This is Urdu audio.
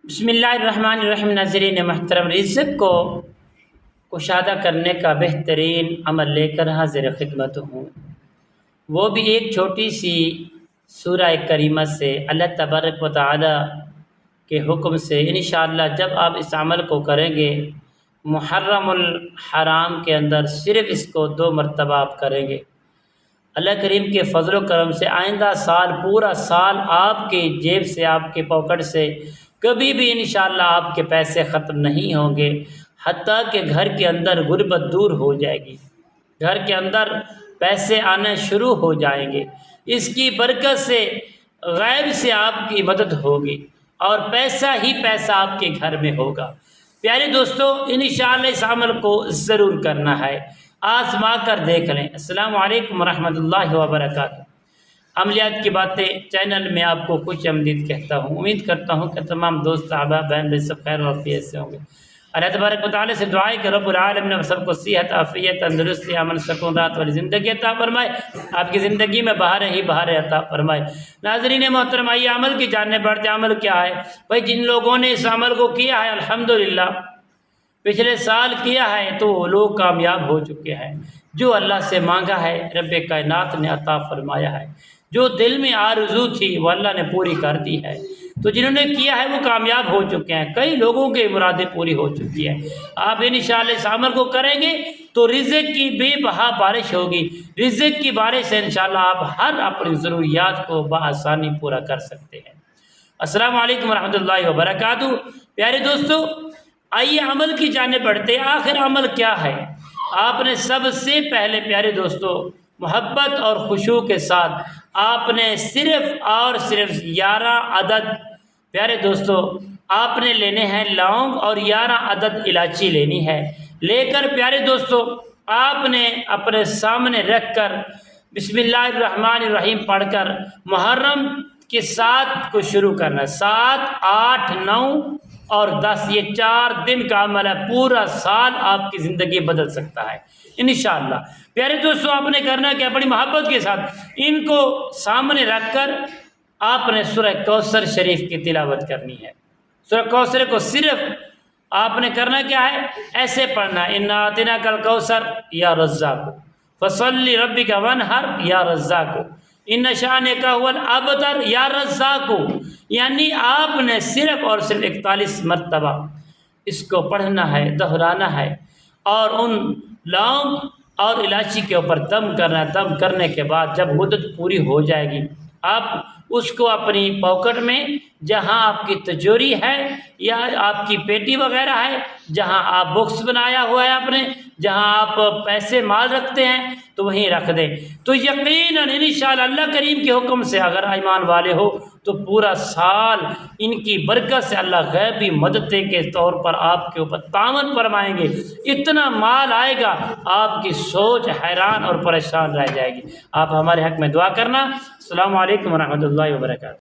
بسم اللہ الرحمن الرحیم۔ ناظرین محترم، رزق کو کشادہ کرنے کا بہترین عمل لے کر حاضر خدمت ہوں، وہ بھی ایک چھوٹی سی سورہ کریمہ سے اللہ تبارک و تعالی کے حکم سے۔ انشاءاللہ جب آپ اس عمل کو کریں گے محرم الحرام کے اندر صرف اس کو 2 مرتبہ آپ کریں گے، اللہ کریم کے فضل و کرم سے آئندہ سال پورا سال آپ کے جیب سے، آپ کے پاکٹ سے کبھی بھی انشاءاللہ آپ کے پیسے ختم نہیں ہوں گے، حتیٰ کہ گھر کے اندر غربت دور ہو جائے گی، گھر کے اندر پیسے آنے شروع ہو جائیں گے۔ اس کی برکت سے غیب سے آپ کی مدد ہوگی اور پیسہ ہی پیسہ آپ کے گھر میں ہوگا۔ پیارے دوستو، انشاءاللہ اس عمل کو ضرور کرنا ہے، آزما کر دیکھ لیں۔ السلام علیکم ورحمۃ اللہ وبرکاتہ۔ عملیات کی باتیں چینل میں آپ کو خوش آمدید کہتا ہوں۔ امید کرتا ہوں کہ تمام دوست احباب بہن سب خیر و عافیت سے ہوں گے۔ اللہ تبارک و تعالیٰ سے دعا ہے کہ رب العالمین ہم سب کو صحت، عافیت، تندرستی، امن، سکونات والی زندگی عطا فرمائے، آپ کی زندگی میں بہاریں ہی بہاریں عطا فرمائے۔ ناظرین محترم، آئیے عمل کی جانب بڑھتے۔ عمل کیا ہے بھائی؟ جن لوگوں نے اس عمل کو کیا ہے الحمدللہ، پچھلے سال کیا ہے تو وہ لوگ کامیاب ہو چکے ہیں۔ جو اللہ سے مانگا ہے رب کائنات نے عطا فرمایا ہے، جو دل میں آرزو تھی وہ اللہ نے پوری کر دی ہے۔ تو جنہوں نے کیا ہے وہ کامیاب ہو چکے ہیں، کئی لوگوں کی مرادیں پوری ہو چکی ہیں۔ آپ انشاءاللہ اس عمل کو کریں گے تو رزق کی بے بہا بارش ہوگی، رزق کی بارش سے انشاءاللہ آپ ہر اپنی ضروریات کو بآسانی پورا کر سکتے ہیں۔ السلام علیکم ورحمۃ اللہ وبرکاتہ۔ پیارے دوستو، آئیے عمل کی جانب بڑھتے۔ آخر عمل کیا ہے؟ آپ نے سب سے پہلے پیارے دوستو محبت اور خشوع کے ساتھ آپ نے صرف اور صرف 11 عدد پیارے دوستو آپ نے لینے ہیں لونگ اور 11 عدد الائچی لینی ہے۔ لے کر پیارے دوستو آپ نے اپنے سامنے رکھ کر بسم اللہ الرحمن الرحیم پڑھ کر محرم کے 7 کو شروع کرنا ہے۔ 7، 8، 9 اور 10 یہ 4 دن کا عمل ہے، پورا سال آپ کی زندگی بدل سکتا ہے انشاءاللہ۔ پیارے دوستو آپ نے کرنا کہ بڑی محبت کے ساتھ ان کو سامنے رکھ کر آپ نے سورہ کوثر شریف کی تلاوت کرنی ہے۔ سورہ کوثر کو صرف آپ نے کرنا کیا ہے؟ ایسے پڑھنا ہے، انا اعطیناک الکوثر یا رزاق فصلی ربک وانحر یا رزاق ان شانک هو الابتر یا رزاق۔ یعنی آپ نے صرف اور صرف 41 مرتبہ اس کو پڑھنا ہے، دہرانا ہے، اور ان لونگ اور الائچی کے اوپر دم کرنا ہے۔ دم کرنے کے بعد جب مدت پوری ہو جائے گی، آپ اس کو اپنی پاکٹ میں جہاں آپ کی تجوری ہے یا آپ کی پیٹی وغیرہ ہے، جہاں آپ بکس بنایا ہوا ہے اپنے، جہاں آپ پیسے مال رکھتے ہیں تو وہیں رکھ دیں۔ تو یقیناً انشاءاللہ اللہ کریم کے حکم سے اگر ایمان والے ہو تو پورا سال ان کی برکت سے اللہ غیبی مدد کے طور پر آپ کے اوپر تعاون فرمائیں گے۔ اتنا مال آئے گا آپ کی سوچ حیران اور پریشان رہ جائے گی۔ آپ ہمارے حق میں دعا کرنا۔ السلام علیکم ورحمۃ اللہ وبرکاتہ۔